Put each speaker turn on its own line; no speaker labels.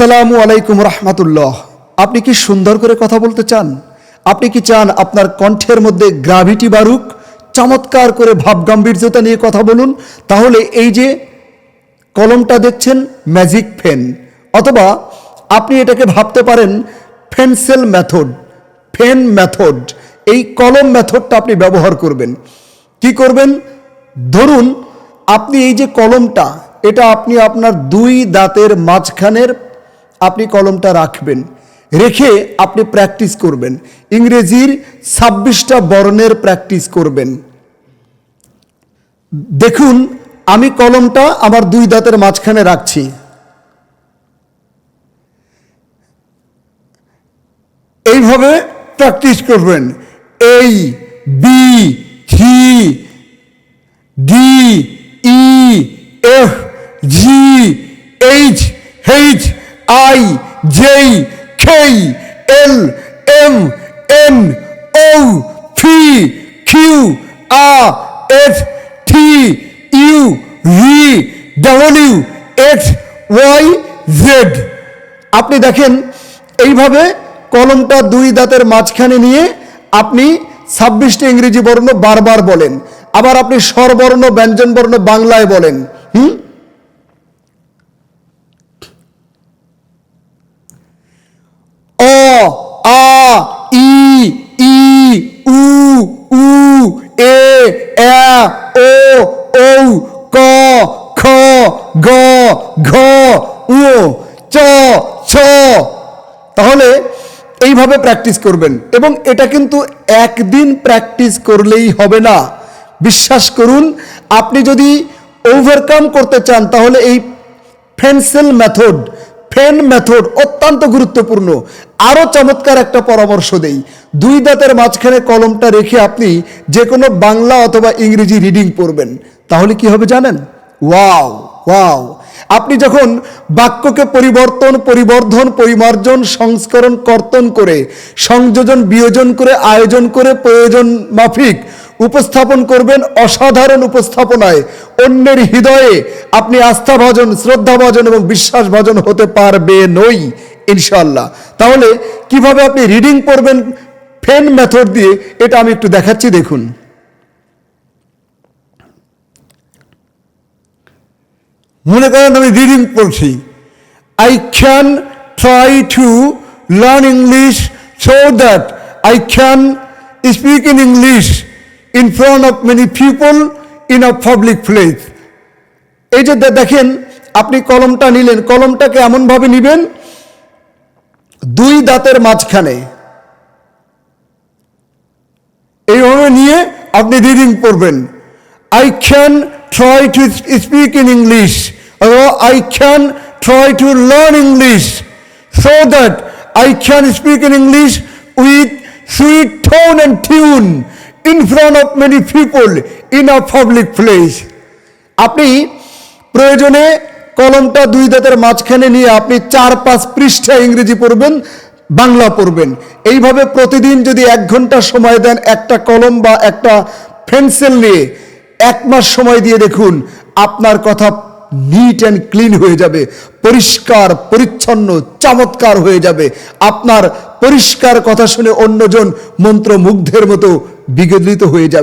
আসসালামু আলাইকুম রহমতুল্লাহ। আপনি কি সুন্দর করে কথা বলতে চান? আপনি কি চান আপনার কণ্ঠের মধ্যে গ্রাভিটি বাড়ুক, চমৎকার করে ভাবগাম্ভীর্যতা নিয়ে কথা বলুন? তাহলে এই যে কলমটা দেখছেন, ম্যাজিক পেন, অথবা আপনি এটাকে ভাবতে পারেন পেন্সিল মেথড, পেন মেথড। এই কলম মেথডটা আপনি ব্যবহার করবেন। কি করবেন? ধরুন আপনি এই যে কলমটা, এটা আপনি আপনার দুই দাঁতের মাঝখানের আপনি কলমটা রাখবেন, রেখে আপনি প্র্যাকটিস করবেন। ইংরেজির 26টা বর্ণের প্র্যাকটিস করবেন। দেখুন আমি কলমটা আমার দুই দাঁতের মাঝখানে রাখছি। এইভাবে প্র্যাকটিস করবেন। A B C D E F G H H I J K L M N O P Q R S T U V W X Y Z. আপনি দেখেন এইভাবে কলমটা দুই দাঁতের মাঝখানে নিয়ে আপনি 26টি ইংরেজি বর্ণ বারবার বলেন। আবার আপনি স্বরবর্ণ ব্যঞ্জন বর্ণ বাংলায় বলেন। অ আ ই ই উ উ এ এ ও ঔ ক খ গ ঘ উ চ ছ। তাহলে এইভাবে প্র্যাকটিস করবেন। এবং এটা কিন্তু একদিন প্র্যাকটিস করলেই হবে না, বিশ্বাস করুন। আপনি যদি ওভারকাম করতে চান তাহলে এই পেন্সিল মেথড, পেন মেথড অত্যন্ত গুরুত্বপূর্ণ। আরও চমৎকার একটা পরামর্শ দেই। দুই দাঁতের মাঝখানে কলমটা রেখে আপনি যে কোনো বাংলা অথবা ইংরেজি রিডিং পড়বেন। তাহলে কি হবে জানেন? Wow wow! আপনি যখন বাক্যকে পরিবর্তন, পরিবর্ধন, পরিমার্জন, সংস্করণ, কর্তন করে, সংযোজন, বিয়োজন করে, আয়োজন করে, প্রয়োজন মাফিক উপস্থাপন করবেন, অসাধারণ উপস্থাপনায় অন্যের হৃদয়ে আপনি আস্থাভাজন, শ্রদ্ধাভাজন এবং বিশ্বাসভাজন হতে পারবেনই ইনশাআল্লাহ। তাহলে কিভাবে আপনি রিডিং পড়বেন পেন মেথড দিয়ে, এটা আমি একটু দেখাচ্ছি, দেখুন। মনে করেন আমি রিডিং পড়ছি। I can try to learn English so that I can speak in English in front of many people in a public place. এই যে দেখেন, আপনি কলমটা নিলেন, কলমটাকে এমনভাবে নিবেন দুই দাঁতের মাঝখানে, এইভাবে নিয়ে আপনি রিডিং পড়বেন। I can try to speak in English, or I can try to learn English so that I can speak in English with sweet tone and tune in front of many people in a public place. আপনি প্রয়োজনে কলমটা দুই দাঁতের মাঝখানে নিয়ে আপনি 4-5 পৃষ্ঠা ইংরেজি পড়বেন, বাংলা পড়বেন। এইভাবে প্রতিদিন যদি 1 ঘন্টা সময় দেন, একটা কলম বা একটা পেন্সিল নিয়ে 1 মাস সময় দিয়ে দেখুন, আপনার কথা নিট অ্যান্ড ক্লিন হয়ে যাবে, পরিষ্কার পরিচ্ছন্ন চমৎকার হয়ে যাবে। আপনার পরিষ্কার কথা শুনে অন্যজন মন্ত্রমুগ্ধের মতো বিগলিত হয়ে যাবে।